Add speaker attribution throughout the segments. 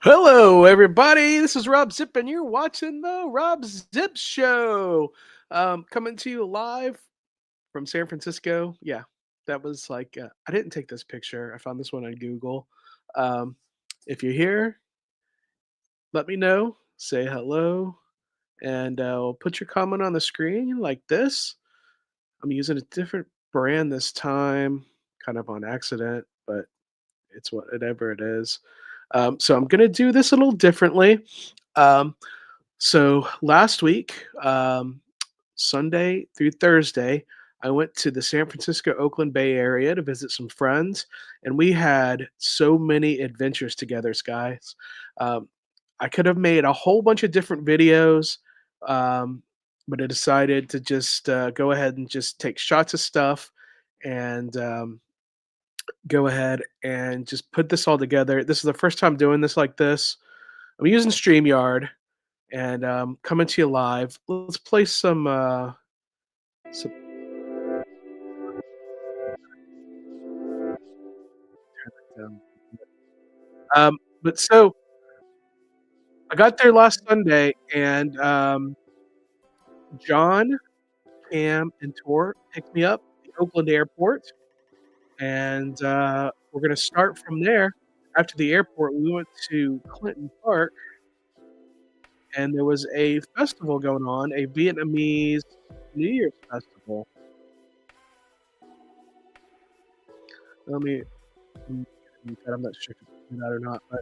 Speaker 1: Hello, everybody. This is Robb Zipp, and you're watching the Robb Zipp Show. Coming to you live from San Francisco. Yeah, that was like, I didn't take this picture. I found this one on Google. Um, if you're here, let me know. Say hello, and put your comment on the screen like this. I'm using a different brand this time, kind of on accident, but it's whatever it is. So I'm going to do this a little differently. Um, So last week, Sunday through Thursday, I went to the San Francisco Oakland Bay Area to visit some friends, and we had so many adventures together, guys. Um, I could have made a whole bunch of different videos, um, but I decided to just go ahead and just take shots of stuff and go ahead and just put this all together. This is the first time doing this like this. I'm using Streamyard and coming to you live. Let's play some um, but so I got there last Sunday, and John, Cam, and Tor picked me up at the Oakland airport, and we're gonna start from there. After the airport, we went to Clinton Park, and there was a festival going on, a Vietnamese New Year's festival. Let me. I'm not sure if it's that or not, but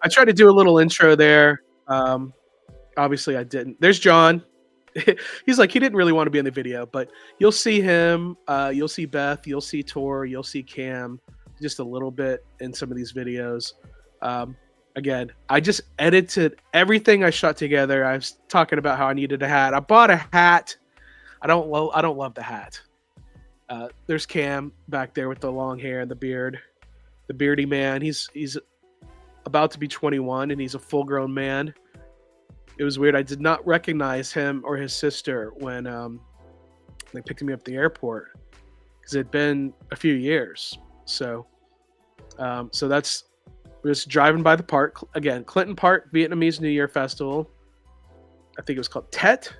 Speaker 1: I tried to do a little intro there. Um, Obviously, I didn't. There's John. He's like he didn't really want to be in the video, but you'll see him. You'll see Beth. You'll see Tor. You'll see Cam just a little bit in some of these videos. Um, Again, I just edited everything I shot together. I was talking about how I needed a hat. I bought a hat. I don't love the hat. There's Cam back there with the long hair and the beard, the beardy man. He's about to be 21 and he's a full grown man. It was weird. I did not recognize him or his sister when they picked me up at the airport because it had been a few years. So that's we're just driving by the park again, Clinton Park Vietnamese New Year Festival. I think it was called Tet,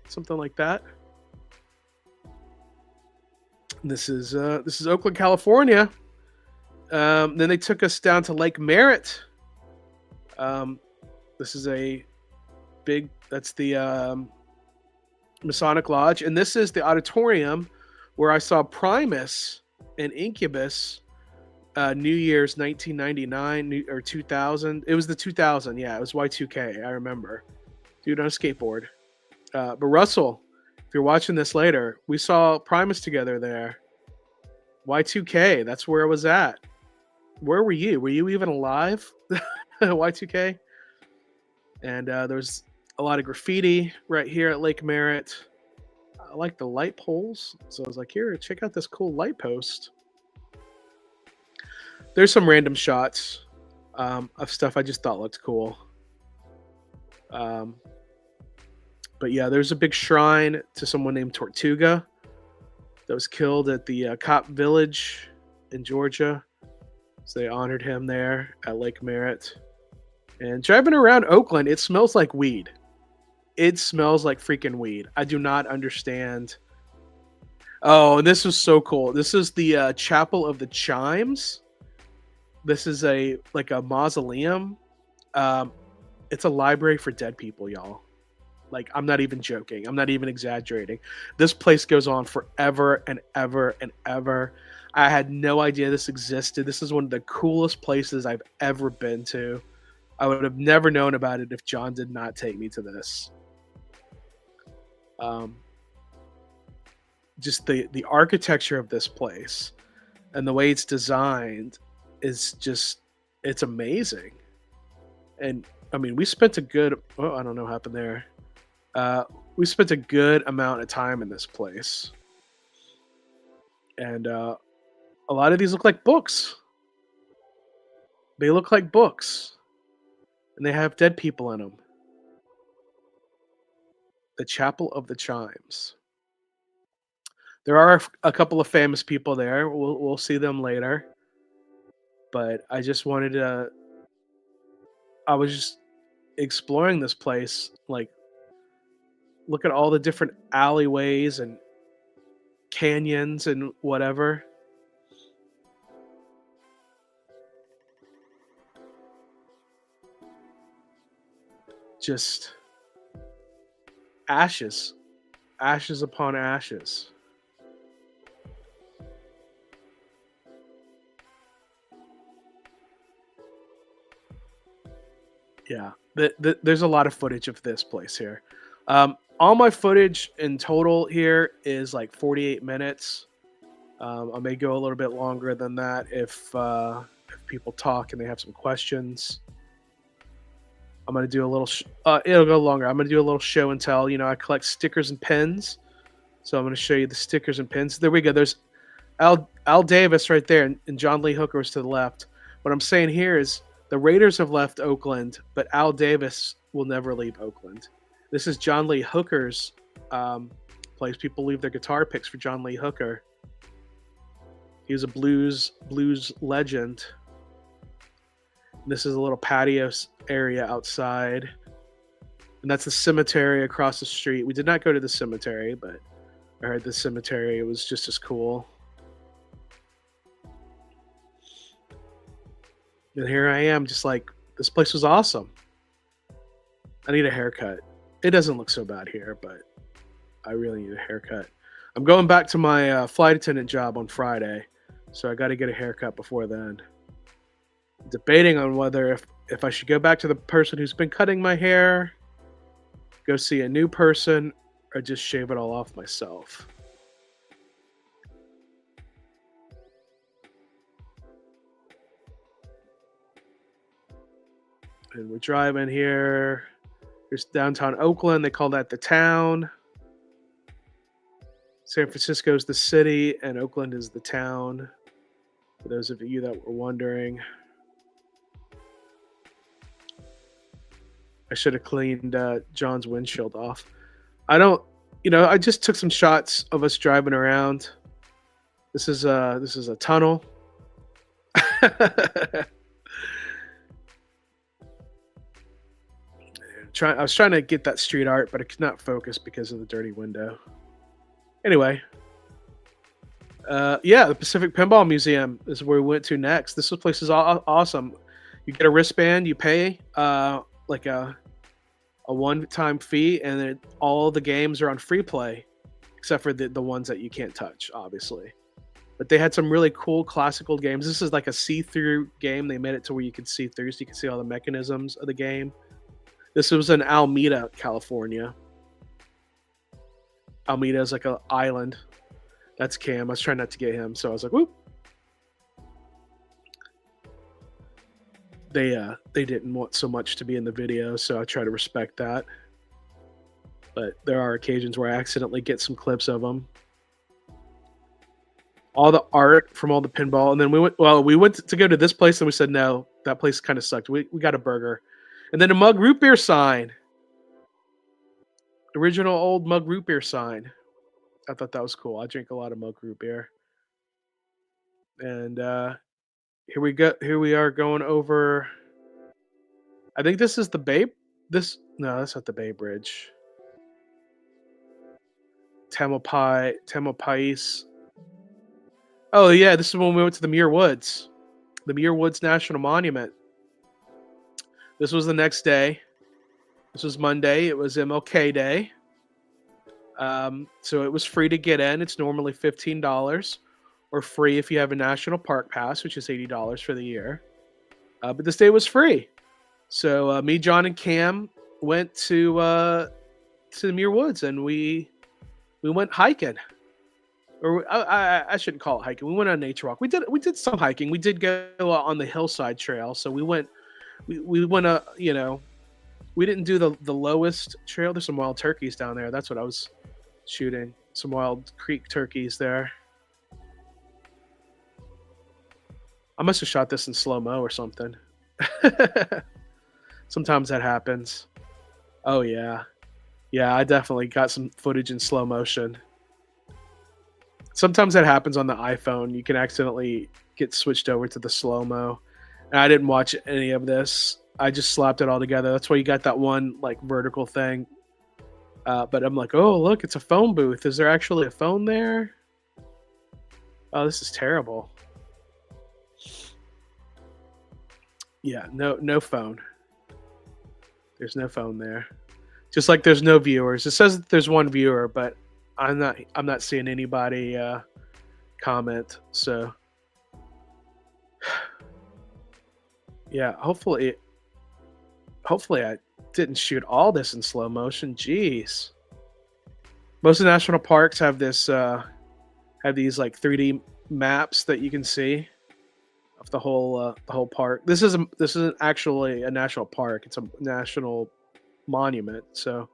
Speaker 1: something like that. This is Oakland, California. Then they took us down to Lake Merritt. Um, this is a big. That's the Masonic Lodge, and this is the auditorium where I saw Primus and Incubus. New Year's 1999 or 2000. It was the 2000. Yeah, it was Y2K. I remember. Dude on a skateboard. But Russell, if you're watching this later, we saw Primus together there. Y2K. That's where I was at. Where were you? Were you even alive? Y2K. And there's a lot of graffiti right here at Lake Merritt. I like the light poles, so I was like, here, check out this cool light post. There's some random shots of stuff I just thought looked cool. But yeah, there's a big shrine to someone named Tortuga that was killed at the Cop Village in Georgia. So they honored him there at Lake Merritt. And driving around Oakland, it smells like weed. It smells like freaking weed. I do not understand. Oh, and this was so cool. This is the Chapel of the Chimes. This is a mausoleum. It's a library for dead people, y'all. Like, I'm not even joking. I'm not even exaggerating. This place goes on forever and ever and ever. I had no idea this existed. This is one of the coolest places I've ever been to. I would have never known about it if John did not take me to this. Just the architecture of this place and the way it's designed is just, it's amazing. And I mean, we spent a good, oh, I don't know what happened there. We spent a good amount of time in this place. And a lot of these look like books. They look like books. And they have dead people in them. The Chapel of the Chimes. There are a couple of famous people there. We'll see them later. But I just wanted to I was just exploring this place, like look at all the different alleyways and canyons and whatever. Just ashes, ashes upon ashes. Yeah, there's a lot of footage of this place here. All my footage in total here is like 48 minutes. I may go a little bit longer than that if people talk and they have some questions. I'm gonna do a little. It'll go longer. I'm gonna do a little show and tell. You know, I collect stickers and pins, so I'm gonna show you the stickers and pins. There we go. There's Al Davis right there, and John Lee Hooker is to the left. What I'm saying here is the Raiders have left Oakland, but Al Davis will never leave Oakland. This is John Lee Hooker's place. People leave their guitar picks for John Lee Hooker. He was a blues legend. And this is a little patio area outside, and that's the cemetery across the street. We did not go to the cemetery, but I heard the cemetery was just as cool. And here I am, just like, this place was awesome. I need a haircut. It doesn't look so bad here, but I really need a haircut. I'm going back to my flight attendant job on Friday, so I got to get a haircut before then. Debating on whether if I should go back to the person who's been cutting my hair, go see a new person, or just shave it all off myself. And we're driving here. Here's downtown Oakland. They call that the town. San Francisco is the city, and Oakland is the town. For those of you that were wondering. I should have cleaned John's windshield off. I just took some shots of us driving around. This is a tunnel. I was trying to get that street art, but I could not focus because of the dirty window. Anyway, the Pacific Pinball Museum is where we went to next. This place is awesome. You get a wristband, you pay like a one-time fee, and then all the games are on free play, except for the ones that you can't touch, obviously. But they had some really cool classical games. This is like a see-through game. They made it to where you could see through, so you can see all the mechanisms of the game. This was in Alameda, California. Alameda is like an island. That's Cam. I was trying not to get him, so I was like, whoop. They didn't want so much to be in the video, so I try to respect that. But there are occasions where I accidentally get some clips of them. All the art from all the pinball, and then we went to go to this place, and we said no, that place kind of sucked. We got a burger. And then a mug root beer sign. Original old mug root beer sign. I thought that was cool. I drink a lot of mug root beer. And here we go. Here we are going over. I think this is the Bay. That's not the Bay Bridge. Tamalpais. Oh yeah, this is when we went to the Muir Woods. The Muir Woods National Monument. This was the next day. This was Monday. It was MLK Day. So it was free to get in. It's normally $15 or free if you have a National Park Pass, which is $80 for the year. But this day was free. So me, John, and Cam went to the Muir Woods, and we went hiking. Or I shouldn't call it hiking. We went on a nature walk. We did some hiking. We did go on the hillside trail. So we went. We went we didn't do the lowest trail. There's some wild turkeys down there. That's what I was shooting. Some wild creek turkeys there. I must have shot this in slow-mo or something. Sometimes that happens. Oh yeah. Yeah, I definitely got some footage in slow motion. Sometimes that happens on the iPhone. You can accidentally get switched over to the slow-mo. And I didn't watch any of this. I just slapped it all together. That's why you got that one like vertical thing. But I'm like, oh look, it's a phone booth. Is there actually a phone there? Oh, this is terrible. Yeah, no phone. There's no phone there. Just like there's no viewers. It says that there's one viewer, but I'm not seeing anybody comment. So yeah, hopefully I didn't shoot all this in slow motion. Jeez. Most of the national parks have this have these like 3D maps that you can see of the whole park. This isn't actually a national park. It's a national monument. So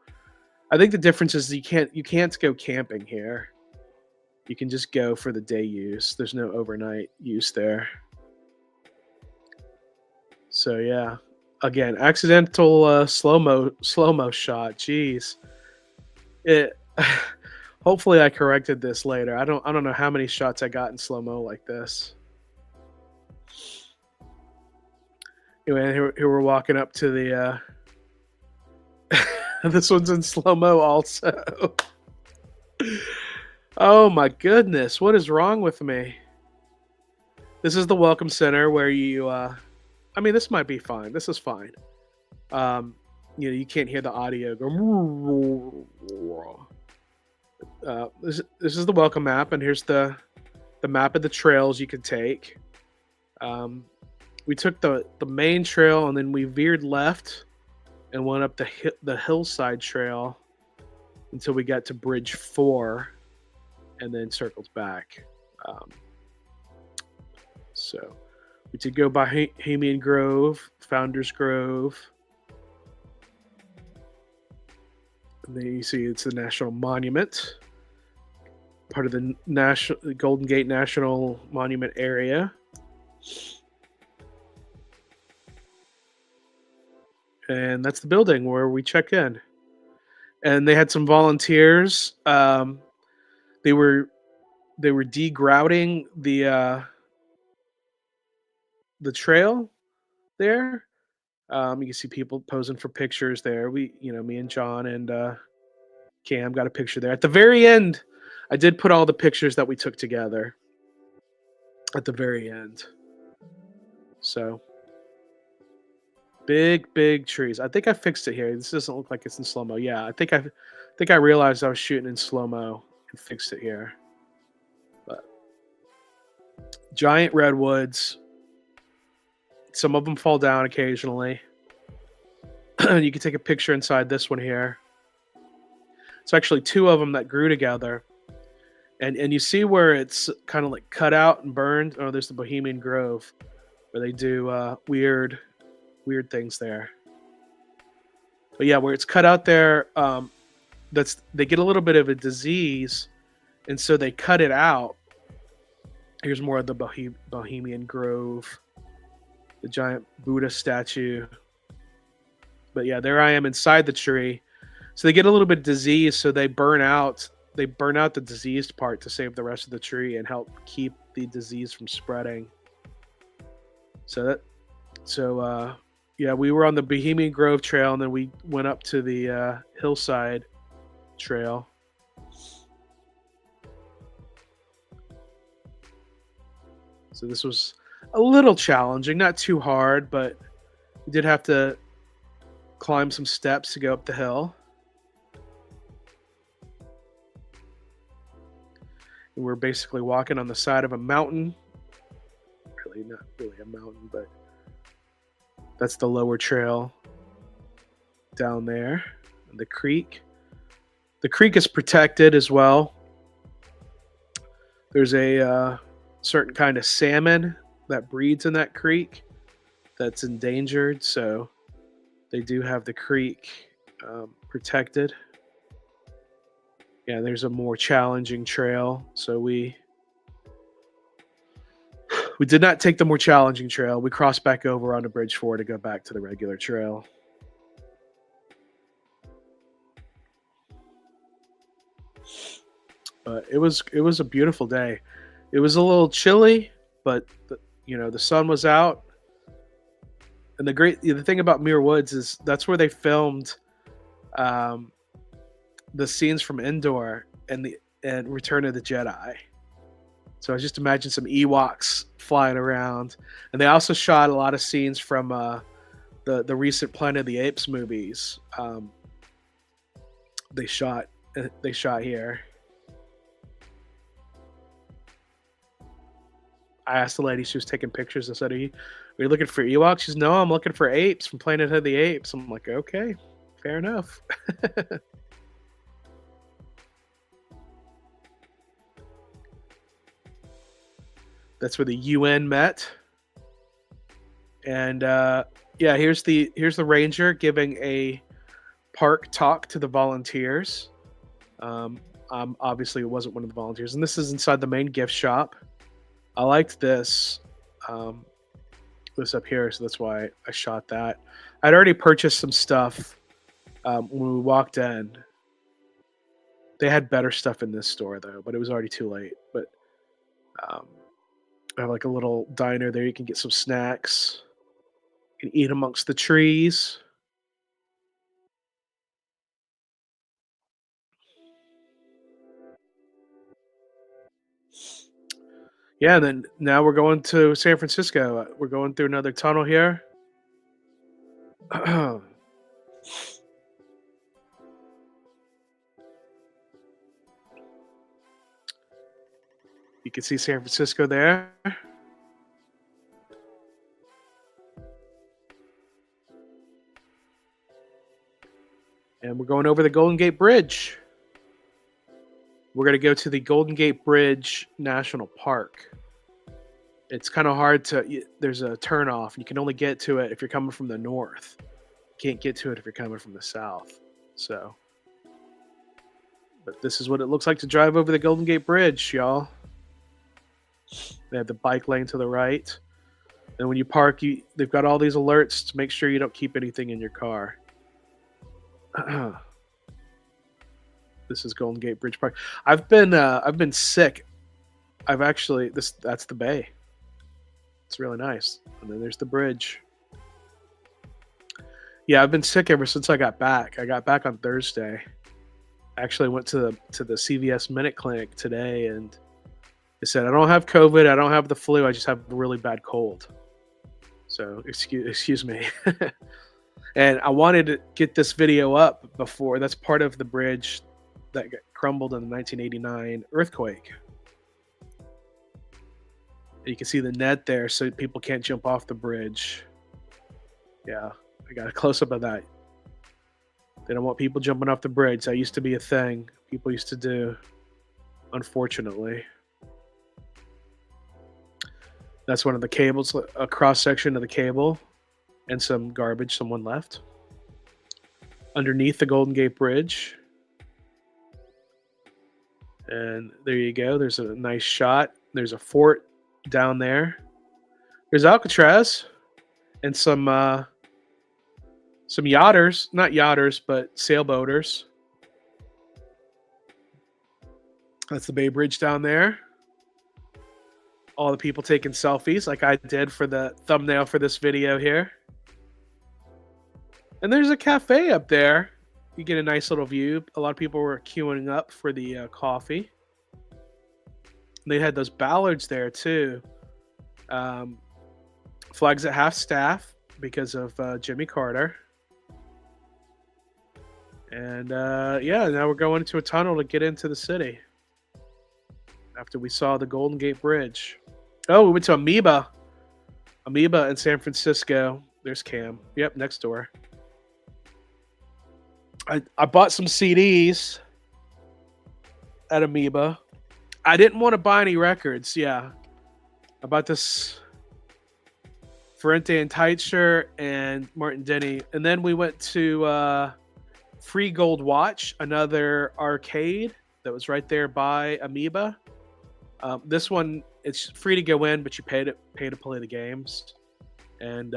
Speaker 1: I think the difference is you can't go camping here. You can just go for the day use. There's no overnight use there. So yeah, again, accidental slow-mo shot. Jeez. It hopefully I corrected this later. I don't know how many shots I got in slow-mo like this. Anyway, here we're walking up to the this one's in slow-mo also. Oh my goodness, what is wrong with me? This is the welcome center where you I mean, this might be fine. This is fine. You can't hear the audio go. This is the welcome map, and here's the map of the trails you could take. We took the main trail, and then we veered left and went up the hillside trail until we got to Bridge 4, and then circled back. So we did go by Bohemian Grove, Founders Grove. And then you see it's the National Monument, part of the Golden Gate National Monument area. And that's the building where we check in. And they had some volunteers. They were degrouting the trail there. You can see people posing for pictures there. Me and John and Cam got a picture there. At the very end, I did put all the pictures that we took together at the very end. So big trees. I think I fixed it here. This doesn't look like it's in slow-mo. Yeah, I think I realized I was shooting in slow-mo and fixed it here. But giant redwoods. Some of them fall down occasionally. You can take a picture inside this one here. It's actually two of them that grew together. And you see where it's kind of like cut out and burned. Oh, there's the Bohemian Grove where they do weird things there. But yeah, where it's cut out there, they get a little bit of a disease, and so they cut it out. Here's more of the Bohemian Grove, the giant Buddha statue. But yeah, there I am inside the tree. So they get a little bit of disease, so they burn out the diseased part to save the rest of the tree and help keep the disease from spreading. Yeah, we were on the Bohemian Grove Trail, and then we went up to the Hillside Trail. So this was a little challenging, not too hard, but we did have to climb some steps to go up the hill. And we're basically walking on the side of a mountain. Really, not really a mountain, but that's the lower trail down there. And the creek. The creek is protected as well. There's a certain kind of salmon that breeds in that creek that's endangered, so they do have the creek protected. Yeah, there's a more challenging trail, so we did not take the more challenging trail. We crossed back over onto Bridge 4 to go back to the regular trail. But it was a beautiful day. It was a little chilly, but the sun was out. And the thing about Muir Woods is that's where they filmed um, the scenes from Endor and Return of the Jedi. So I just imagine some Ewoks flying around, and they also shot a lot of scenes from the recent Planet of the Apes movies. They shot here. I asked the lady, she was taking pictures. I said, "Are you looking for Ewoks?" She's, "No, I'm looking for apes from Planet of the Apes." I'm like, "Okay, fair enough." That's where the UN met. And yeah, here's the ranger giving a park talk to the volunteers. Obviously, it wasn't one of the volunteers, and this is inside the main gift shop. I liked this this up here, so that's why I shot that. I'd already purchased some stuff when we walked in. They had better stuff in this store though, but it was already too late. But I have like a little diner there. You can get some snacks. You can eat amongst the trees. Yeah, and then now we're going to San Francisco. We're going through another tunnel here. You can see San Francisco there. And we're going over the Golden Gate Bridge. We're going to go to the Golden Gate Bridge National Park. It's kind of hard to, there's a turnoff. You can only get to it if you're coming from the north. You can't get to it if you're coming from the south. So, but this is what it looks like to drive over the Golden Gate Bridge, y'all. They have the bike lane to the right. And when you park, they've got all these alerts to make sure you don't keep anything in your car. This is Golden Gate Bridge Park. I've been sick. That's the bay. It's really nice. And then there's the bridge. Yeah, I've been sick ever since I got back. I got back on Thursday. I actually went to the CVS Minute Clinic today, and they said I don't have COVID, I don't have the flu, I just have a really bad cold. So excuse me. And I wanted to get this video up before. That's part of the bridge that got crumbled in the 1989 earthquake. You can see the net there, so people can't jump off the bridge. Yeah, I got a close-up of that. They don't want people jumping off the bridge. That used to be a thing people used to do, unfortunately. That's one of the cables, a cross-section of the cable, and some garbage someone left. Underneath the Golden Gate Bridge. And there you go. There's a nice shot. There's a fort down there. There's Alcatraz and some yachters, not yachters, but sailboaters. That's the Bay Bridge down there. All the people taking selfies like I did for the thumbnail for this video here. And there's a cafe up there. You get a nice little view. A lot of people were queuing up for the coffee. They had those ballards there too. Flags at half staff because of Jimmy Carter. And yeah, now we're going into a tunnel to get into the city. After we saw the Golden Gate Bridge. Oh, we went to Amoeba in San Francisco. There's Cam. Yep, next door. I bought some CDs at Amoeba. I didn't want to buy any records. Yeah. I bought this Ferrante and Teicher and Martin Denny. And then we went to Free Gold Watch, another arcade that was right there by Amoeba. This one, it's free to go in, but you pay to play the games. And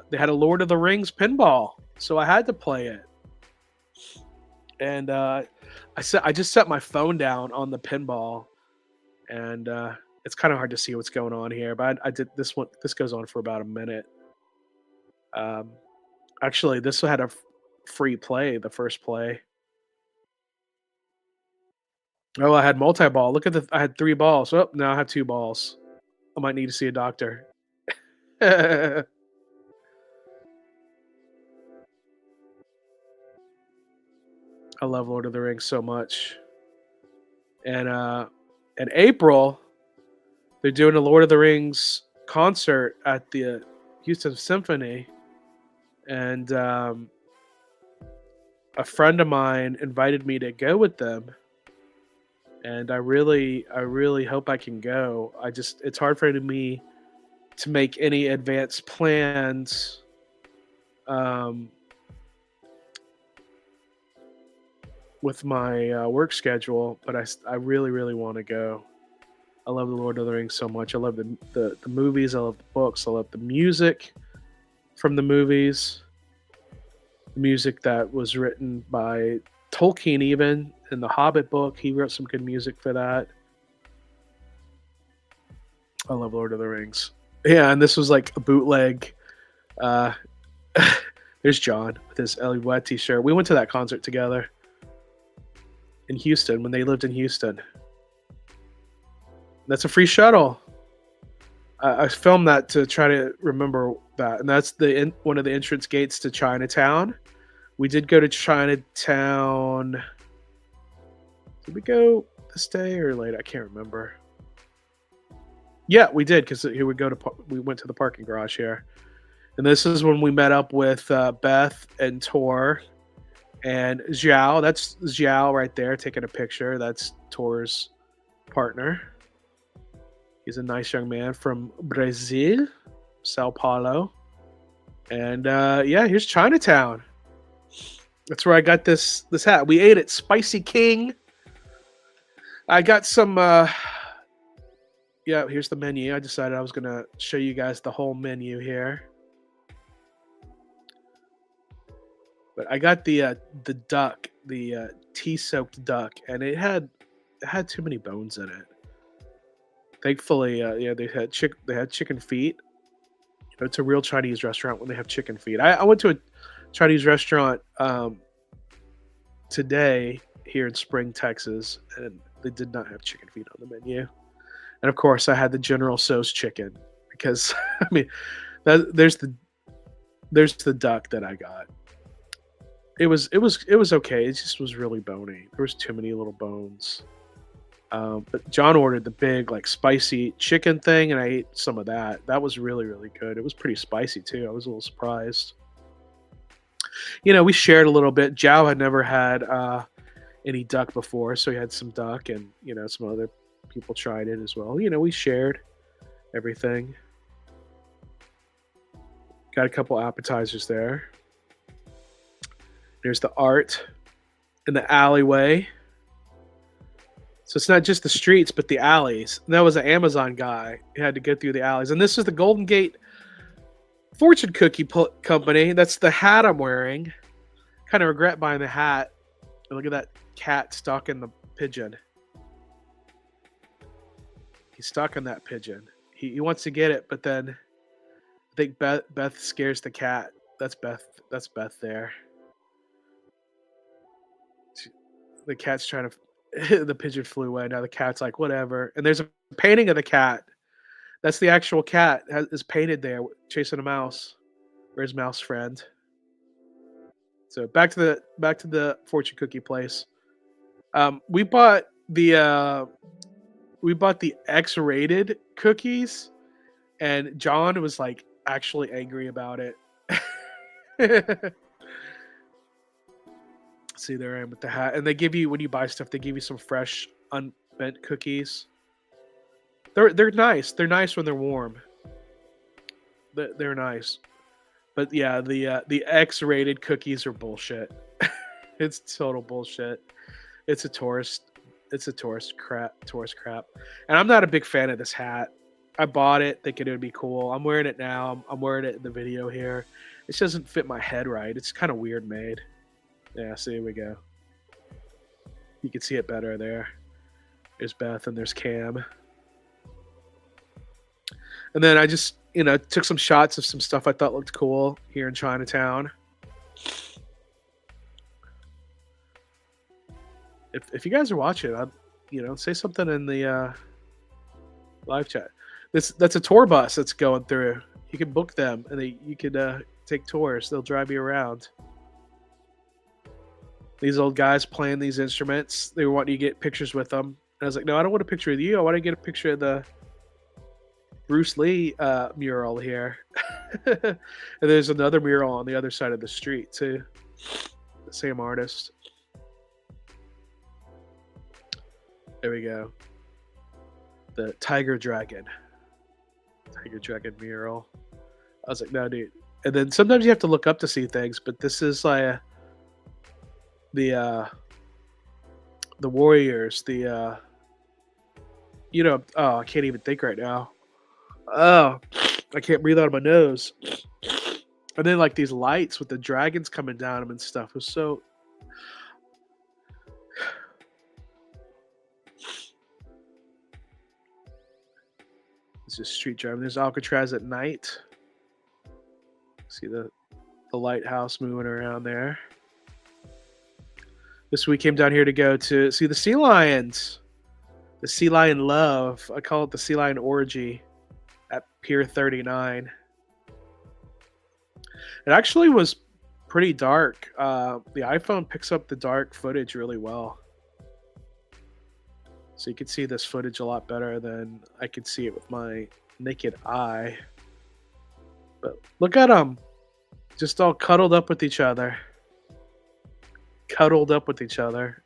Speaker 1: they had a Lord of the Rings pinball, so I had to play it. And I just set my phone down on the pinball, and it's kind of hard to see what's going on here. But I did this one. This goes on for about a minute. Um, Actually, this had a free play, the first play. Oh, I had multi-ball. Look at I had 3 balls. Oh, now I have 2 balls. I might need to see a doctor. I love Lord of the Rings so much. And in April, they're doing a Lord of the Rings concert at the Houston Symphony, and a friend of mine invited me to go with them, and I really hope I can go. It's hard for me to make any advanced plans um, with my work schedule, but I really really want to go. I love the Lord of the Rings so much. I love the movies. I love the books. I love the music from the movies. Music that was written by Tolkien, even in the Hobbit book. He wrote some good music for that. I love Lord of the Rings. Yeah, and this was like a bootleg. Uh, there's John with his Ellie Wet t-shirt. We went to that concert together in Houston when they lived in Houston. That's a free shuttle. I filmed that to try to remember that, and that's one of the entrance gates to Chinatown. We did go to Chinatown. Did we go this day or late? I can't remember. Yeah, we did, because here we went to the parking garage here, and this is when we met up with Beth and Tor and Xiao. That's Xiao right there taking a picture. That's Tor's partner. He's a nice young man from Brazil, Sao Paulo. And yeah, here's Chinatown. That's where I got this hat. We ate at Spicy King. I got some yeah, here's the menu. I decided I was going to show you guys the whole menu here. But I got the duck, the tea-soaked duck, and it had too many bones in it. Thankfully, yeah, they had chicken feet. It's a real Chinese restaurant when they have chicken feet. I went to a Chinese restaurant today here in Spring, Texas, and they did not have chicken feet on the menu. And of course, I had the General Tso's chicken because I mean, there's the duck that I got. It was okay. It just was really bony. There was too many little bones. But John ordered the big, like, spicy chicken thing, and I ate some of that. That was really, really good. It was pretty spicy, too. I was a little surprised. We shared a little bit. Zhao had never had any duck before, so he had some duck, and, some other people tried it as well. We shared everything. Got a couple appetizers there. There's the art in the alleyway. So it's not just the streets, but the alleys. And that was an Amazon guy who had to go through the alleys. And this is the Golden Gate Fortune Cookie Company. That's the hat I'm wearing. Kind of regret buying the hat. Look at that cat stuck in the pigeon. He's stuck in that pigeon. He wants to get it, but then I think Beth scares the cat. That's Beth. That's Beth there. The cat's trying to... The pigeon flew away. Now the cat's like, whatever. And there's a painting of the cat. That's the actual cat is painted there, chasing a mouse, or his mouse friend. So back to the fortune cookie place. We bought the X-rated cookies, and John was like actually angry about it. See, there I am with the hat. And they give you, when you buy stuff, they give you some fresh, unbent cookies. They're nice. They're nice when they're warm. They're nice. But yeah, the X-rated cookies are bullshit. It's total bullshit. It's a tourist crap. And I'm not a big fan of this hat. I bought it thinking it would be cool. I'm wearing it now. I'm wearing it in the video here. It doesn't fit my head right. It's kind of weird made. Yeah, so here we go. You can see it better there. There's Beth and there's Cam. And then I just took some shots of some stuff I thought looked cool here in Chinatown. If you guys are watching, say something in the live chat. That's a tour bus that's going through. You can book them, and you could take tours. They'll drive you around. These old guys playing these instruments. They were wanting to get pictures with them. And I was like, no, I don't want a picture with you. I want to get a picture of the Bruce Lee mural here. And there's another mural on the other side of the street too. The same artist. There we go. The Tiger Dragon mural. I was like, no, dude. And then sometimes you have to look up to see things, but this is like the Warriors, I can't even think right now. Oh, I can't breathe out of my nose. And then like these lights with the dragons coming down them and stuff was so. This is street driving. There's Alcatraz at night. See the lighthouse moving around there. This week came down here to go to see the sea lions. The sea lion love. I call it the sea lion orgy at Pier 39. It actually was pretty dark. The iPhone picks up the dark footage really well. So you can see this footage a lot better than I could see it with my naked eye. But look at them. Just all cuddled up with each other. Cuddled up with each other.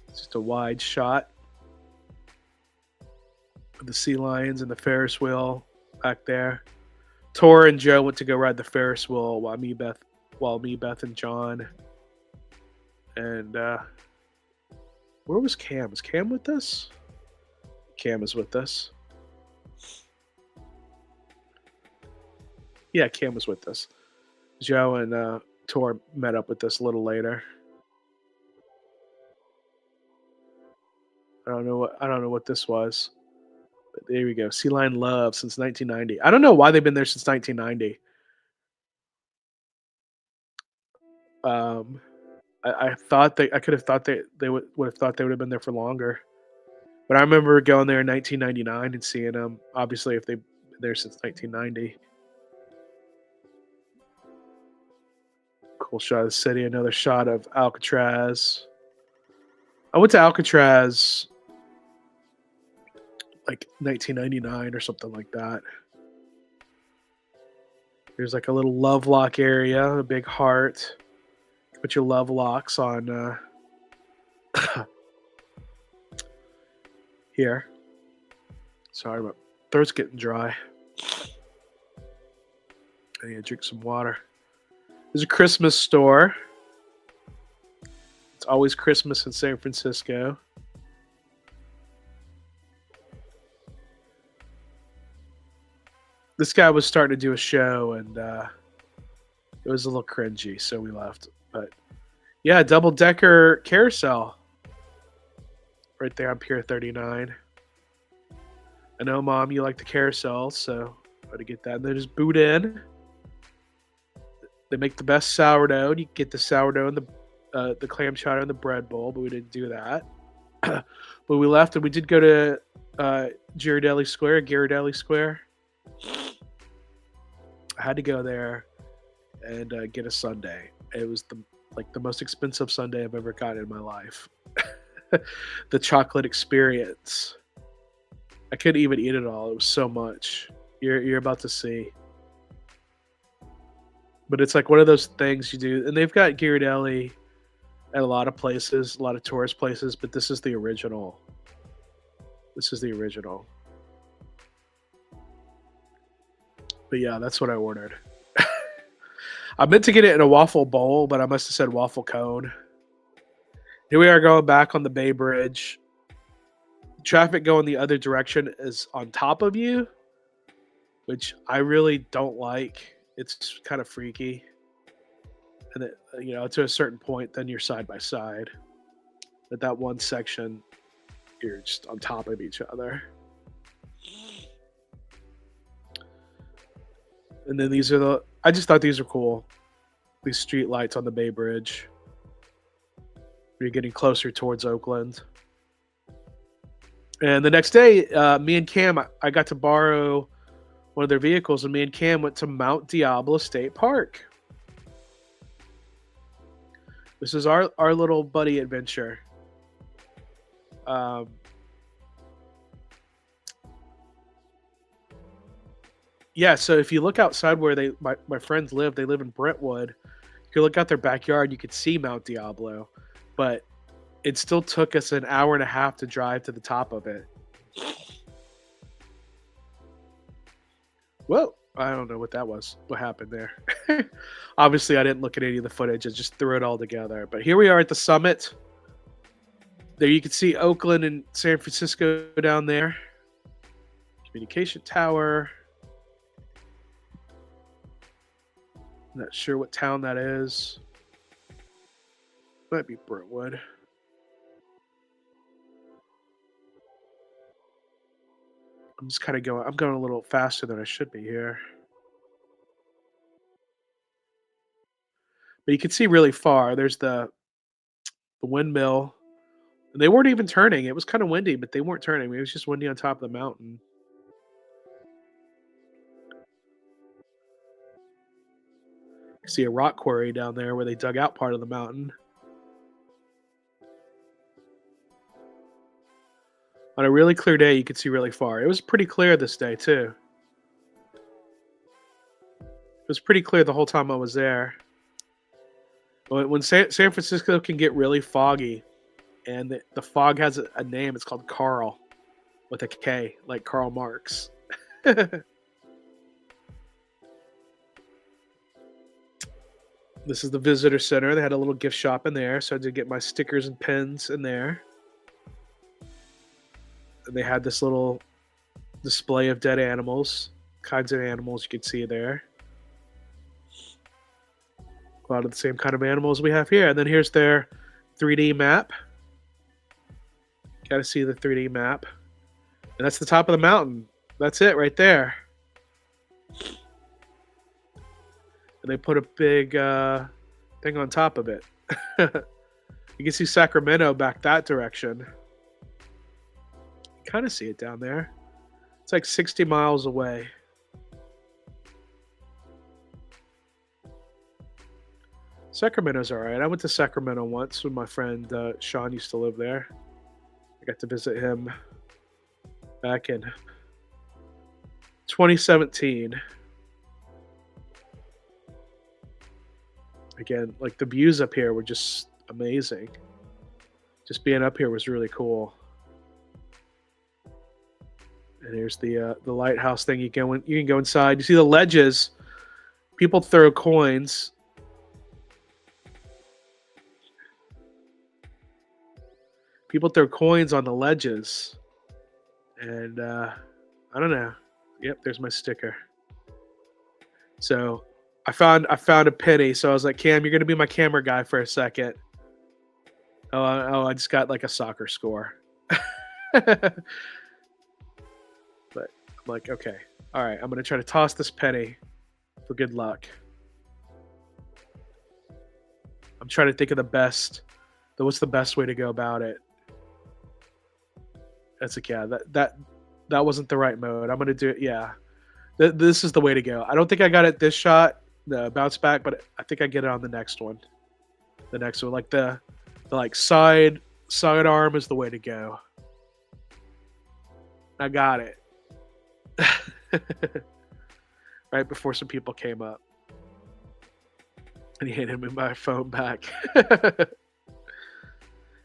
Speaker 1: Just a wide shot of the sea lions and the Ferris wheel back there. Tor and Joe went to go ride the Ferris wheel while me, Beth, and John. And where was Cam? Was Cam with us? Cam is with us. Yeah, Cam was with us. Joe and Tor met up with us a little later. I don't know what this was. But there we go. Sea Lion Love since 1990. I don't know why they've been there since 1990. I thought I could have thought they would have thought they would have been there for longer. But I remember going there in 1999 and seeing them. Obviously, if they've been there since 1990. Cool shot of the city. Another shot of Alcatraz. I went to Alcatraz like 1999 or something like that. There's like a little love lock area, a big heart. Put your love locks on here. Sorry, my throat's getting dry. I need to drink some water. There's a Christmas store. It's always Christmas in San Francisco. This guy was starting to do a show, and it was a little cringy, so we left. But yeah, double-decker carousel right there on Pier 39. I know, Mom, you like the carousel, so I had to get that. And then just boot in. They make the best sourdough. You get the sourdough and the clam chowder and the bread bowl, but we didn't do that. But we left, and we did go to Ghirardelli Square. I had to go there and get a sundae. It was the most expensive sundae I've ever gotten in my life. The chocolate experience. I couldn't even eat it all. It was so much. You're about to see. But it's like one of those things you do, and they've got Ghirardelli at a lot of places, a lot of tourist places, but this is the original. This is the original. But yeah, that's what I ordered. I meant to get it in a waffle bowl, but I must have said waffle cone. Here we are going back on the Bay Bridge. Traffic going the other direction is on top of you, which I really don't like. It's kind of freaky. And to a certain point, then you're side by side. At that one section, you're just on top of each other. And then I just thought these were cool. These street lights on the Bay Bridge. You're getting closer towards Oakland. And the next day, me and Cam, I got to borrow one of their vehicles, and me and Cam went to Mount Diablo State Park. This is our little buddy adventure. Yeah, so if you look outside where my friends live, they live in Brentwood. If you look out their backyard, you could see Mount Diablo, but it still took us an hour and a half to drive to the top of it. Whoa, I don't know what that was. What happened there? Obviously, I didn't look at any of the footage. I just threw it all together. But here we are at the summit. There you can see Oakland and San Francisco down there. Communication tower. Not sure what town that is. Might be Brentwood. I'm just kind of going. I'm going a little faster than I should be here. But you can see really far. There's the windmill. And they weren't even turning. It was kind of windy, but they weren't turning. It was just windy on top of the mountain. You see a rock quarry down there where they dug out part of the mountain. On a really clear day, you could see really far. It was pretty clear this day, too. It was pretty clear the whole time I was there. When San Francisco can get really foggy, and the fog has a name, it's called Carl, with a K, like Karl Marx. This is the visitor center. They had a little gift shop in there, so I did get my stickers and pens in there. And they had this little display of dead animals, kinds of animals you could see there. A lot of the same kind of animals we have here. And then here's their 3D map. Got to see the 3D map. And that's the top of the mountain. That's it right there. And they put a big thing on top of it. You can see Sacramento back that direction. Kind of see it down there. It's like 60 miles away. Sacramento's all right. I went to Sacramento once when my friend Sean used to live there. I got to visit him back in 2017. Again, like the views up here were just amazing. Just being up here was really cool. And here's the lighthouse thing. You can go inside. You see the ledges. People throw coins. People throw coins on the ledges. And I don't know. Yep, there's my sticker. So I found a penny. So I was like, Cam, you're gonna be my camera guy for a second. Oh, I just got like a soccer score. But I'm like, okay, all right, I'm gonna try to toss this penny for good luck. I'm trying to think of what's the best way to go about it. That's like, yeah, that wasn't the right mode. I'm gonna do it. Yeah, this is the way to go. I don't think I got it this shot, the bounce back, but I think I get it on the next one. The next one, like the like side arm is the way to go. I got it. Right before some people came up. And he handed me my phone back.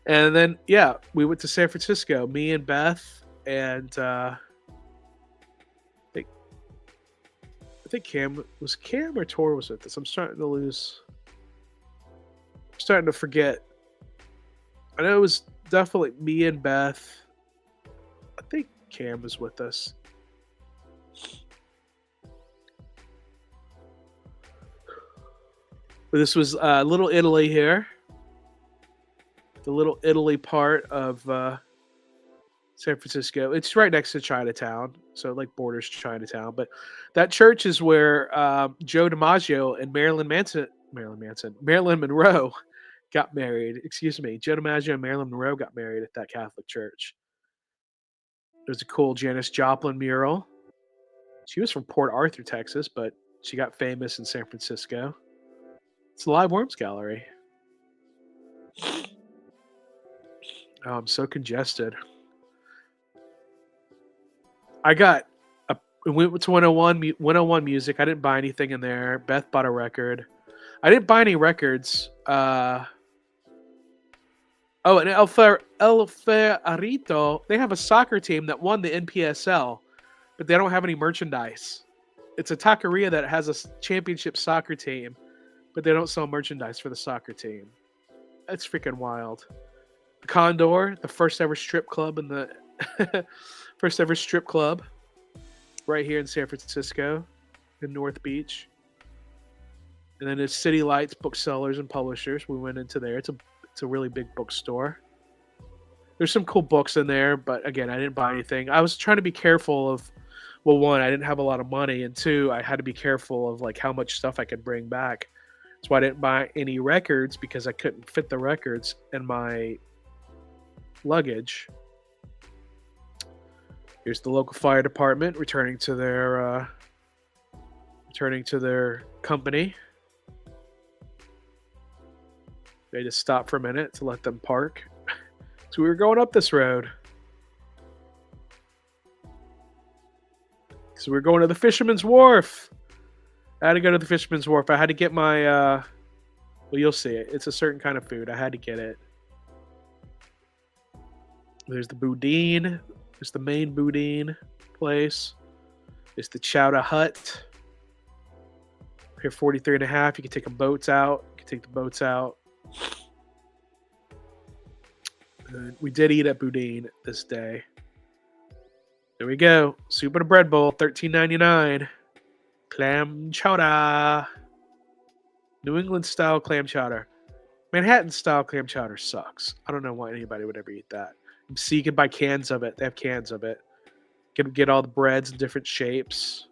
Speaker 1: And then, yeah, we went to San Francisco. Me and Beth and I think Cam or Tor was with us. I'm starting to forget. I know it was definitely me and Beth. I think Cam was with us. But this was Little Italy here. The Little Italy part of San Francisco. It's right next to Chinatown, so it like borders Chinatown. But that church is where Joe DiMaggio and Marilyn Monroe got married. Excuse me, Joe DiMaggio and Marilyn Monroe got married at that Catholic church. There's a cool Janis Joplin mural. She was from Port Arthur, Texas, but she got famous in San Francisco. It's the Live Worms Gallery. Oh, I'm so congested. We went to 101 Music. I didn't buy anything in there. Beth bought a record. I didn't buy any records. And El Ferrito, they have a soccer team that won the NPSL, but they don't have any merchandise. It's a taqueria that has a championship soccer team, but they don't sell merchandise for the soccer team. It's freaking wild. The Condor, the first ever strip club right here in San Francisco, in North Beach. And then it's City Lights, booksellers and publishers. We went into there. It's a really big bookstore. There's some cool books in there, but again, I didn't buy anything. I was trying to be careful of, well, one, I didn't have a lot of money, and two, I had to be careful of like how much stuff I could bring back. That's why I didn't buy any records, because I couldn't fit the records in my luggage. Here's the local fire department returning to their company. They just stopped for a minute to let them park. So we were going up this road. So we were going to the Fisherman's Wharf. I had to go to the Fisherman's Wharf. I had to get my, well, you'll see it. It's a certain kind of food. I had to get it. There's the Boudin. There's the main Boudin place. There's the Chowder Hut. Here, 43.5. You can take the boats out. We did eat at Boudin this day. There we go. Soup and a bread bowl, $13.99. Clam chowder. New England style clam chowder. Manhattan style clam chowder sucks. I don't know why anybody would ever eat that. So you can buy cans of it. They have cans of it. You can get all the breads in different shapes.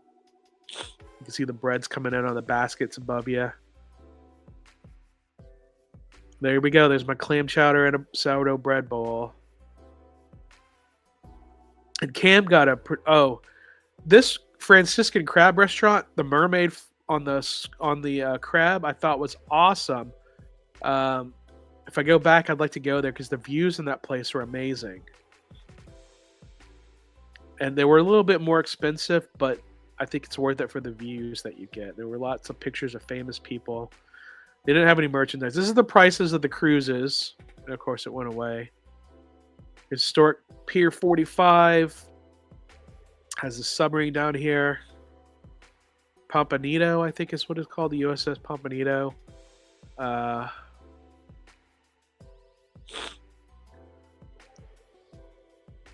Speaker 1: You can see the breads coming in on the baskets above you. There we go. There's my clam chowder and a sourdough bread bowl. And Cam got this Franciscan crab restaurant, the Mermaid on the crab, I thought was awesome. If I go back, I'd like to go there because the views in that place were amazing. And they were a little bit more expensive, but I think it's worth it for the views that you get. There were lots of pictures of famous people. They didn't have any merchandise. This is the prices of the cruises. And of course, it went away. Historic Pier 45 has a submarine down here. Pompanito, I think is what it's called. The USS Pompanito.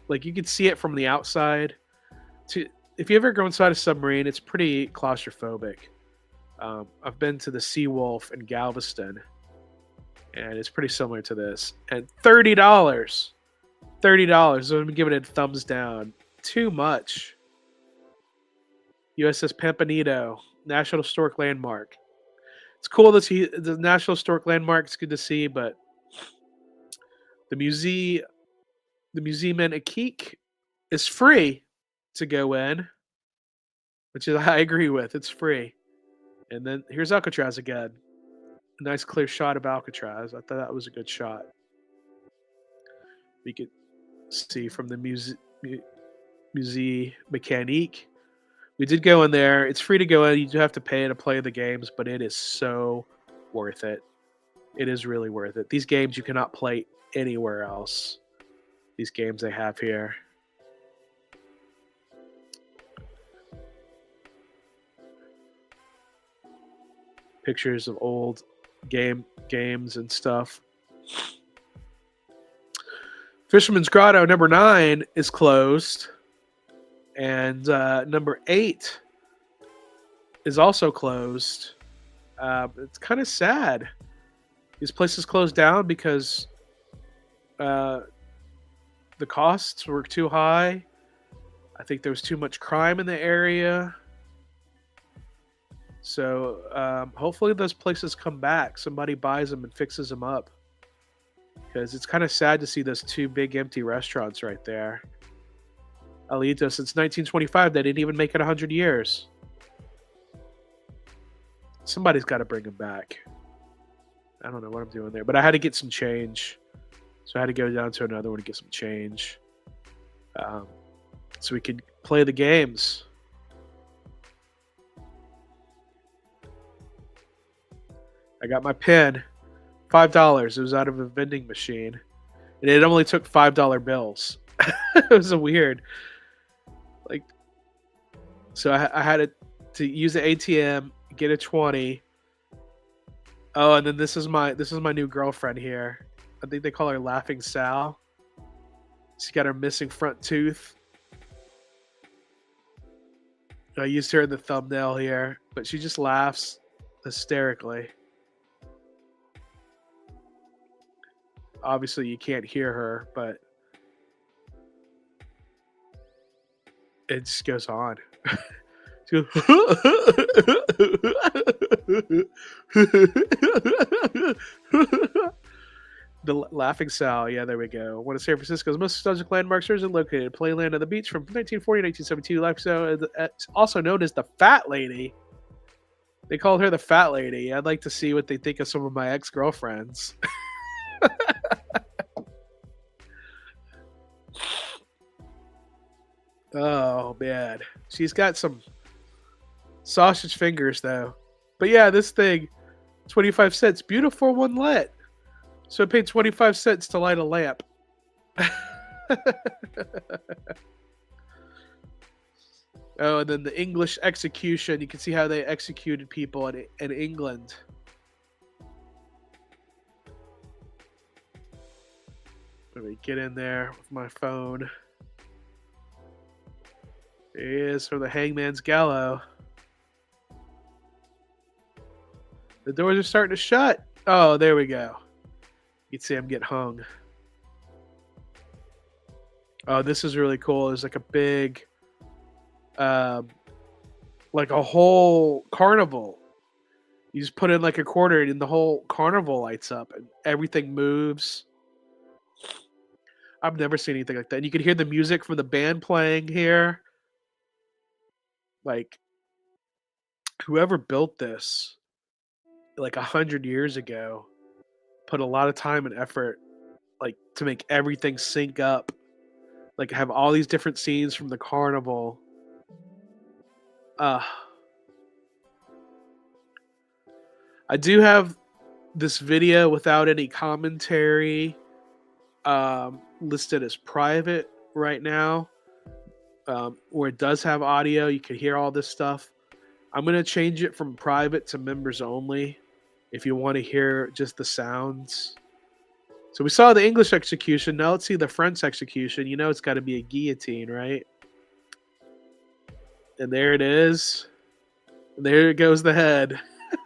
Speaker 1: Like you could see it from the outside. If you ever go inside a submarine, it's pretty claustrophobic. I've been to the Seawolf in Galveston, and it's pretty similar to this. And $30. $30. I'm giving it a thumbs down. Too much. USS Pompanito, National Historic Landmark. It's cool to see the National Historic Landmark. It's good to see, but the museum in Akik is free to go in, which is I agree with. It's free. And then here's Alcatraz again. A nice clear shot of Alcatraz. I thought that was a good shot. We could see from the Musée Mécanique. We did go in there. It's free to go in. You do have to pay to play the games, but it is so worth it. It is really worth it. These games you cannot play anywhere else. These games they have here. Pictures of old games and stuff. Fisherman's Grotto number 9 is closed, and number 8 is also closed. It's kind of sad. These places closed down because uh, the costs were too high. I think there was too much crime in the area. So hopefully those places come back. Somebody buys them and fixes them up. Because it's kind of sad to see those two big empty restaurants right there. Alito, since 1925, they didn't even make it 100 years. Somebody's got to bring them back. I don't know what I'm doing there, but I had to get some change. So I had to go down to another one to get some change. So we could play the games. I got my pin. $5. It was out of a vending machine. And it only took $5 bills. It was a weird. Like, so I had to use the ATM, get a 20. Oh, and then this is my new girlfriend here. I think they call her Laughing Sal. She got her missing front tooth. I used her in the thumbnail here, but she just laughs hysterically. Obviously, you can't hear her, but it just goes on. She goes, the Laughing Sal, yeah, there we go. One of San Francisco's most nostalgic landmarks is located. Playland on the beach from 1940 to 1972. Laughing Sal, also known as the Fat Lady. They called her the Fat Lady. I'd like to see what they think of some of my ex-girlfriends. Oh, man. She's got some sausage fingers, though. But yeah, this thing, 25 cents. Beautiful one lit. So I paid 25 cents to light a lamp. Oh, and then the English execution. You can see how they executed people in England. Let me get in there with my phone. There he is for the Hangman's Gallows. The doors are starting to shut. Oh, there we go. You can see him get hung. Oh, this is really cool. There's like a big, like a whole carnival. You just put in like a quarter and the whole carnival lights up and everything moves. I've never seen anything like that. And you can hear the music from the band playing here. Like, whoever built this like 100 years ago put a lot of time and effort like to make everything sync up, like have all these different scenes from the carnival. I do have this video without any commentary listed as private right now, where it does have audio. You can hear all this stuff. I'm going to change it from private to members only if you want to hear just the sounds. So we saw the English execution. Now let's see the French execution. You know it's got to be a guillotine, right? And there it is. And there goes the head.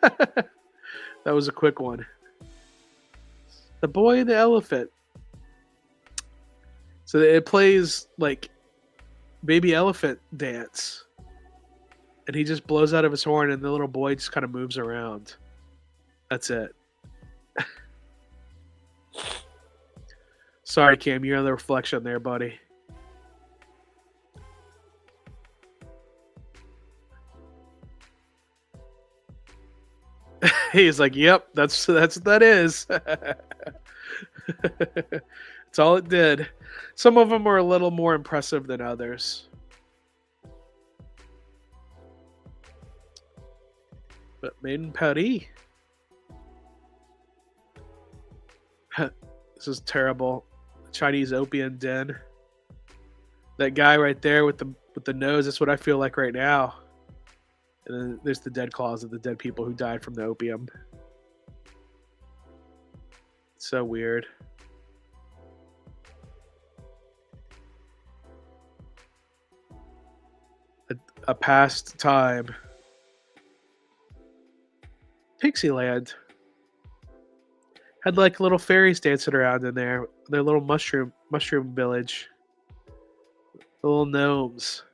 Speaker 1: That was a quick one. The Boy and the Elephant. So it plays like baby elephant dance. And he just blows out of his horn and the little boy just kind of moves around. That's it. Sorry, Cam, you're on the reflection there, buddy. He's like, yep, that's what that is. That's all it did. Some of them are a little more impressive than others. But made in Paris. This is terrible. Chinese opium den. That guy right there with the nose, that's what I feel like right now. And then there's the dead claws of the dead people who died from the opium. It's so weird. A past time. Pixieland. Had like little fairies dancing around in there. Their little mushroom village. The little gnomes.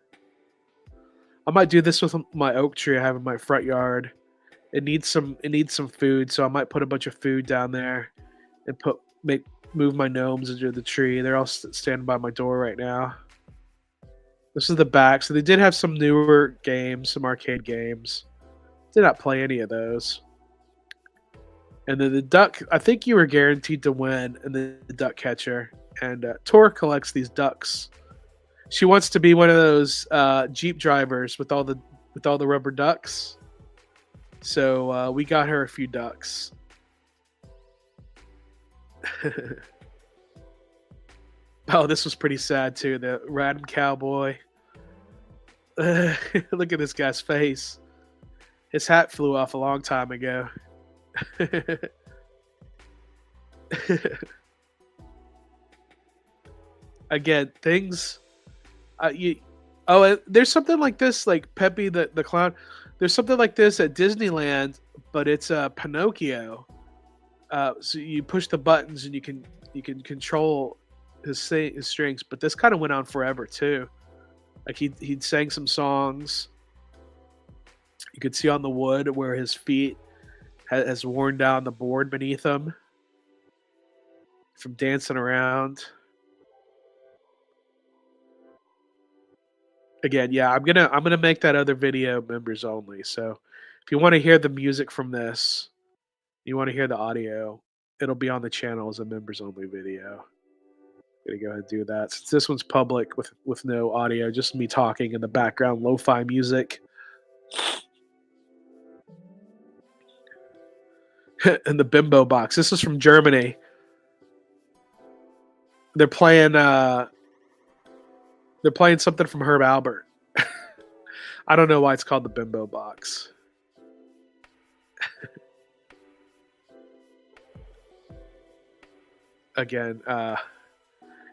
Speaker 1: I might do this with my oak tree I have in my front yard. It needs some food, so I might put a bunch of food down there and move my gnomes into the tree. They're all standing by my door right now. This is the back. So they did have some newer games, some arcade games. Did not play any of those. And then the duck, I think you were guaranteed to win in the duck catcher. And Tor collects these ducks. She wants to be one of those Jeep drivers with all the rubber ducks. So we got her a few ducks. Oh, this was pretty sad too. The random cowboy. Look at this guy's face. His hat flew off a long time ago. Again, things. There's something like this, like Pepe the Clown. There's something like this at Disneyland, but it's Pinocchio. So you push the buttons and you can control his strings. But this kind of went on forever too. Like he'd sang some songs. You could see on the wood where his feet has worn down the board beneath him from dancing around. Again, yeah, I'm gonna make that other video members only. So if you want to hear the music from this, you want to hear the audio, it'll be on the channel as a members only video. I'm gonna go ahead and do that. Since this one's public with no audio, just me talking in the background, lo-fi music. And the bimbo box. This is from Germany. They're playing something from Herb Albert. I don't know why it's called the bimbo box. Again,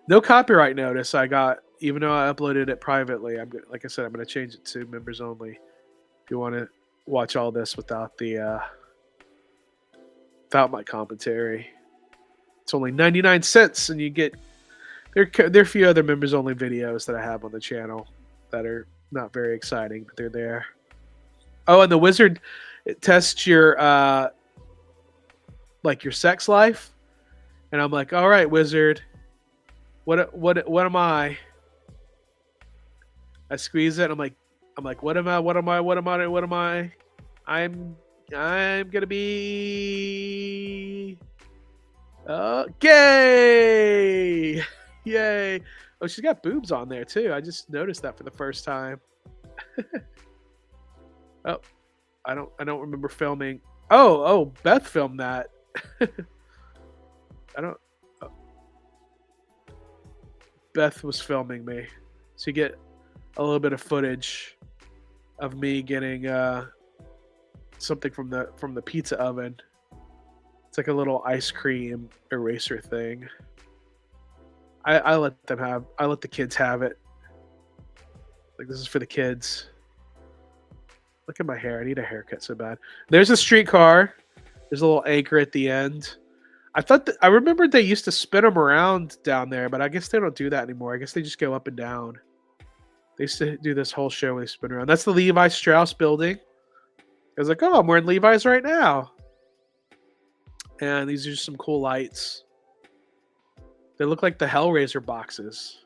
Speaker 1: no copyright notice I got, even though I uploaded it privately. Like I said, I'm going to change it to members only. If you want to watch all this without my commentary, it's only 99 cents, and you get there are a few other members only videos that I have on the channel that are not very exciting, but they're there. Oh, and the wizard tests your your sex life, and I'm like, all right, wizard, what am I? I squeeze it. I'm like, what am I? I'm gonna be gay. Yay! Oh, she's got boobs on there too. I just noticed that for the first time. Oh, I don't remember filming. Oh, Beth filmed that. Beth was filming me, so you get a little bit of footage of me getting something from the pizza oven. It's like a little ice cream eraser thing. I let the kids have it. Like, this is for the kids. Look at my hair. I need a haircut so bad. There's a streetcar. There's a little anchor at the end. I remembered they used to spin them around down there, but I guess they don't do that anymore. I guess they just go up and down. They used to do this whole show where they spin around. That's the Levi Strauss building. I was like, oh, I'm wearing Levi's right now. And these are just some cool lights. They look like the Hellraiser boxes.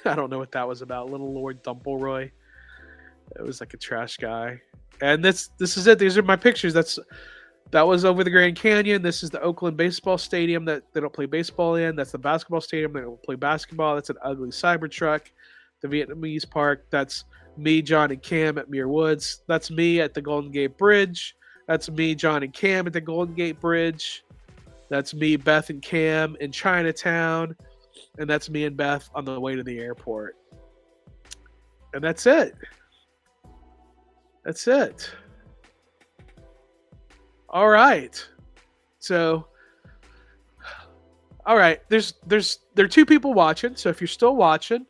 Speaker 1: I don't know what that was about. Little Lord Dumpleroy. It was like a trash guy. And this is it. These are my pictures. That was over the Grand Canyon. This is the Oakland baseball stadium that they don't play baseball in. That's the basketball stadium they don't play basketball. That's an ugly Cybertruck. The Vietnamese park. That's me, John, and Cam at Muir Woods. That's me at the Golden Gate Bridge. That's me, John, and Cam at the Golden Gate Bridge. That's me, Beth, and Cam in Chinatown. And that's me and Beth on the way to the airport. And that's it. That's it. All right. So, all right. There are two people watching. So if you're still watching,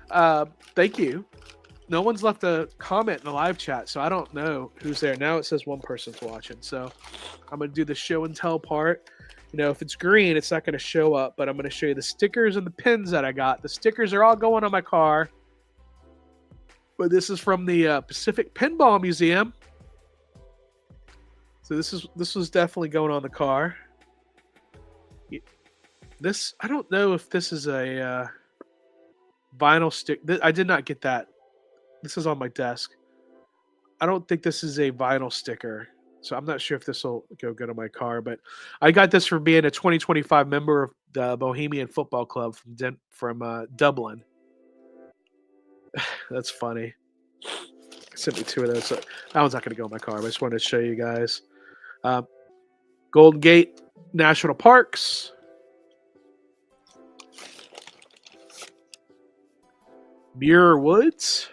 Speaker 1: thank you. no one's left a comment in the live chat, so I don't know who's there. Now it says one person's watching, so I'm going to do the show and tell part. You know, if it's green, it's not going to show up, but I'm going to show you the stickers and the pins that I got. The stickers are all going on my car, but this is from the Pacific Pinball Museum. So this was definitely going on the car. This, I don't know if this is a vinyl stick. I did not get that. This is on my desk. I don't think this is a vinyl sticker, so I'm not sure if this will go good on my car. But I got this for being a 2025 member of the Bohemian Football Club from Dublin. That's funny. Sent me two of those. So that one's not going to go in my car, but I just wanted to show you guys. Golden Gate National Parks. Muir Woods.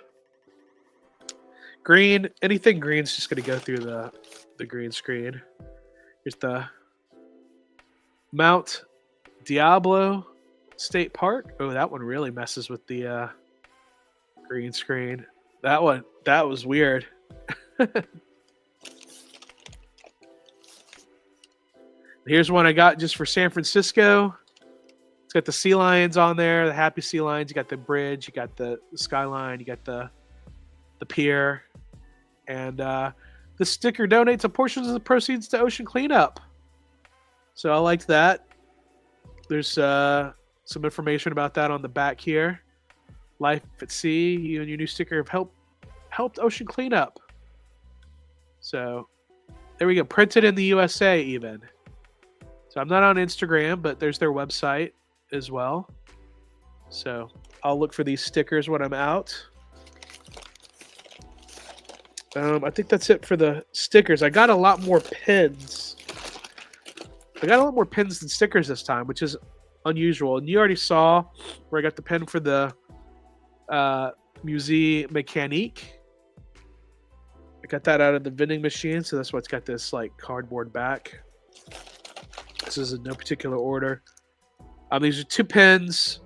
Speaker 1: Green. Anything green's just going to go through the green screen. Here's the Mount Diablo State Park. Oh, that one really messes with the green screen. That was weird. Here's one I got just for San Francisco. It's got the sea lions on there, the happy sea lions. You got the bridge, you got the skyline, you got the pier, and the sticker donates a portion of the proceeds to ocean cleanup. So I liked that. There's some information about that on the back here. Life at sea, you and your new sticker have helped ocean cleanup. So there we go. Printed in the USA even. So I'm not on Instagram, but there's their website as well. So I'll look for these stickers when I'm out. I think that's it for the stickers. I got a lot more pins. I got a lot more pins than stickers this time, which is unusual. And you already saw where I got the pin for the Musée Mécanique. I got that out of the vending machine, so that's why it's got this like cardboard back. This is in no particular order. These are two pins.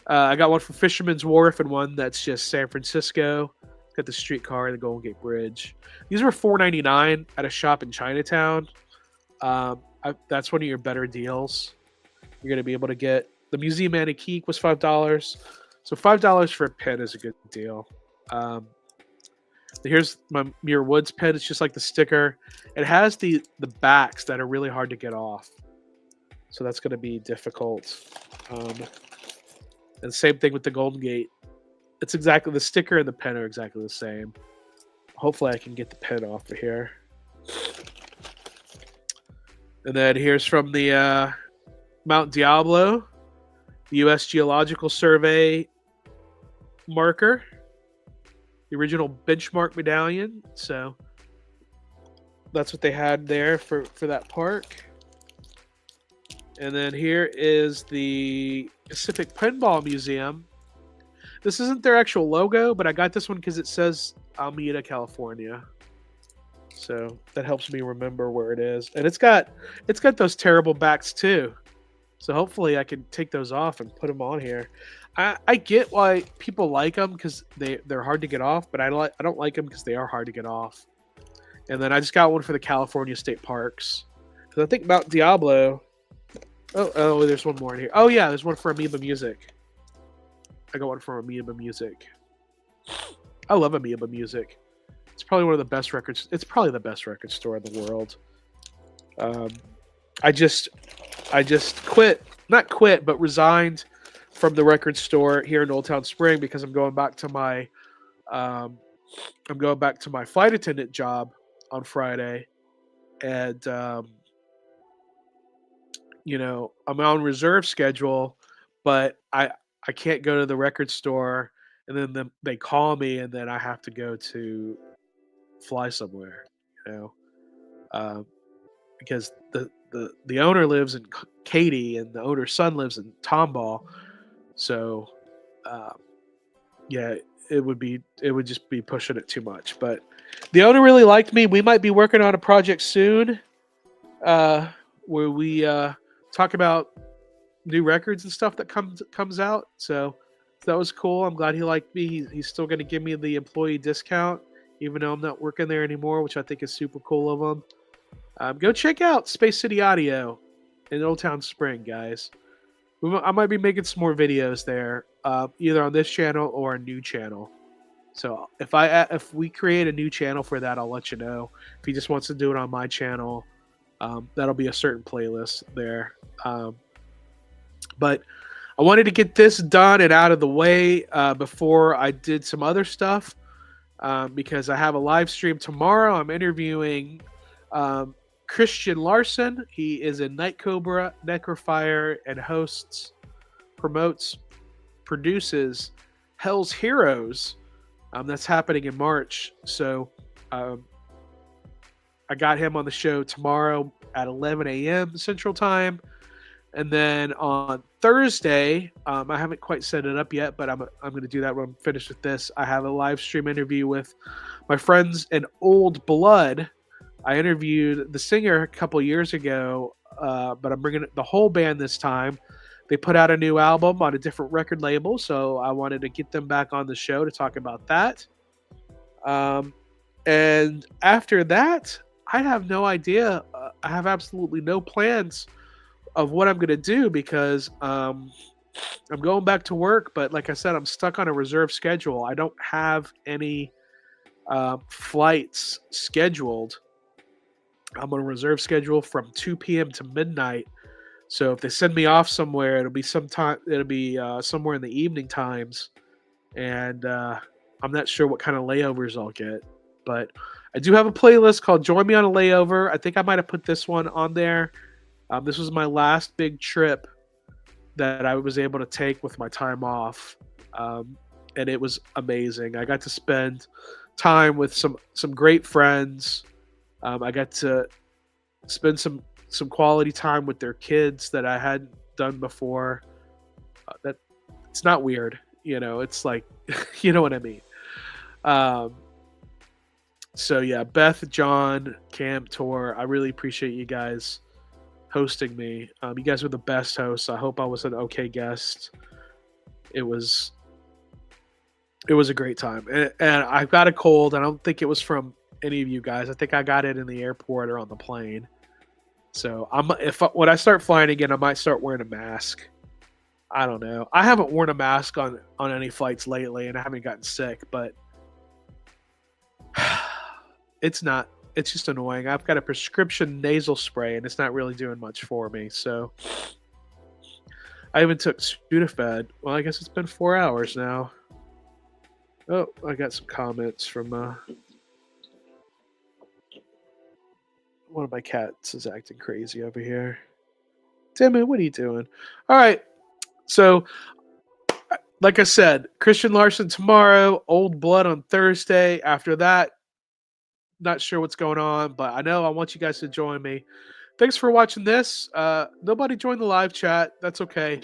Speaker 1: I got one for Fisherman's Wharf and one that's just San Francisco. Got the streetcar and the Golden Gate Bridge. These were $4.99 at a shop in Chinatown. That's one of your better deals. You're going to be able to get. The Museum Antique was $5. So $5 for a pin is a good deal. Here's my Muir Woods pin. It's just like the sticker. It has the backs that are really hard to get off. So that's going to be difficult. And same thing with the Golden Gate. It's exactly, the sticker and the pen are exactly the same. Hopefully I can get the pen off of here. And then here's from the Mount Diablo, the U.S. Geological Survey marker, the original benchmark medallion. So that's what they had there for that park. And then here is the Pacific Pinball Museum. This isn't their actual logo, but I got this one because it says Alameda, California. So that helps me remember where it is. And it's got those terrible backs too. So hopefully I can take those off and put them on here. I get why people like them because they're hard to get off, but I don't like them because they are hard to get off. And then I just got one for the California State Parks. Because I think Mount Diablo. Oh, there's one more in here. Oh yeah, there's one for Amoeba Music. I got one from Amoeba Music. I love Amoeba Music. It's probably one of the best records. It's probably the best record store in the world. I just quit, but resigned from the record store here in Old Town Spring because I'm going back to my flight attendant job on Friday, and I'm on reserve schedule, but I can't go to the record store, and then they call me, and then I have to go to fly somewhere, because the owner lives in Katy, and the owner's son lives in Tomball, so it would just be pushing it too much. But the owner really liked me. We might be working on a project soon, where we talk about new records and stuff that comes out. So So that was cool. I'm glad he liked me. He's still going to give me the employee discount, even though I'm not working there anymore, which I think is super cool of him. Go check out Space City Audio in Old Town Spring, guys. I might be making some more videos there, either on this channel or a new channel. So if we create a new channel for that, I'll let you know. If he just wants to do it on my channel, that'll be a certain playlist there. But I wanted to get this done and out of the way before I did some other stuff, because I have a live stream tomorrow. I'm interviewing Christian Larson. He is a Night Cobra necrophile and hosts, promotes, produces Hell's Heroes. That's happening in March. So I got him on the show tomorrow at 11 a.m. Central Time. And then on Thursday, I haven't quite set it up yet, but I'm going to do that when I'm finished with this. I have a live stream interview with my friends in Old Blood. I interviewed the singer a couple years ago, but I'm bringing the whole band this time. They put out a new album on a different record label, so I wanted to get them back on the show to talk about that. And after that, I have no idea. I have absolutely no plans of what I'm going to do, because I'm going back to work. But like I said, I'm stuck on a reserve schedule. I don't have any flights scheduled. I'm on a reserve schedule from 2 p.m. to midnight. So if they send me off somewhere, it'll be somewhere in the evening times, and I'm not sure what kind of layovers I'll get. But I do have a playlist called "Join Me on a Layover." I think I might have put this one on there. This was my last big trip that I was able to take with my time off, and it was amazing. I got to spend time with some great friends. I got to spend some quality time with their kids that I hadn't done before. That it's not weird, it's like, you know what I mean? So yeah, Beth, John, Cam, Tor, I really appreciate you guys hosting me. You guys were the best hosts. I hope I was an okay guest. It was a great time. And I got a cold. I don't think it was from any of you guys. I think I got it in the airport or on the plane. So when I start flying again, I might start wearing a mask. I don't know. I haven't worn a mask on any flights lately, and I haven't gotten sick, but it's just annoying. I've got a prescription nasal spray, and it's not really doing much for me. So I even took Sudafed. Well, I guess it's been 4 hours now. Oh, I got some comments from one of my cats is acting crazy over here. Damn it, what are you doing? All right. So, like I said, Christian Larson tomorrow, Old Blood on Thursday. After that, not sure what's going on, but I know I want you guys to join me. Thanks for watching this. Nobody joined the live chat. That's okay.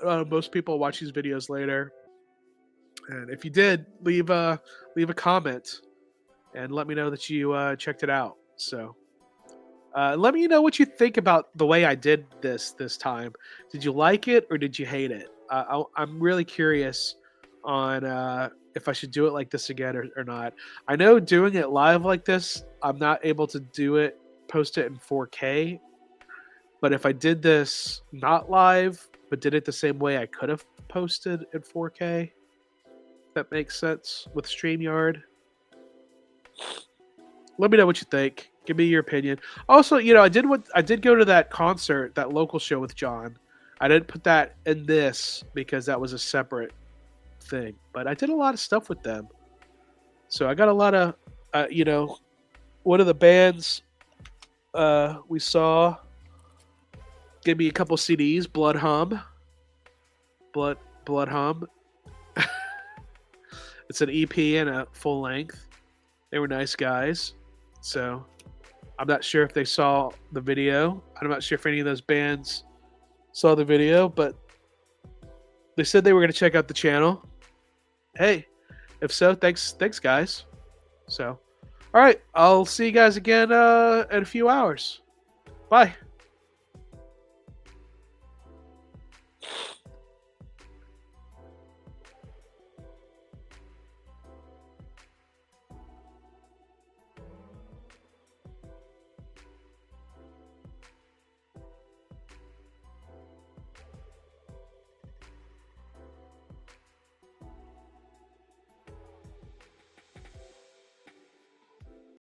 Speaker 1: Most people watch these videos later. And if you did, leave a comment and let me know that you checked it out. So let me know what you think about the way I did this time. Did you like it or did you hate it? I'm really curious on if I should do it like this again or not. I know doing it live like this, I'm not able to post it in 4K. But if I did this not live, but did it the same way, I could have posted in 4K. That makes sense with StreamYard. Let me know what you think. Give me your opinion. Also, I did go to that concert, that local show with John. I didn't put that in this because that was a separate thing. But I did a lot of stuff with them. So I got a lot of, one of the bands we saw gave me a couple CDs, Blood Hum. It's an EP and a full length. They were nice guys. So I'm not sure if they saw the video. I'm not sure if any of those bands saw the video, but they said they were going to check out the channel. Hey, if so, thanks guys. So, all right, I'll see you guys again in a few hours. Bye.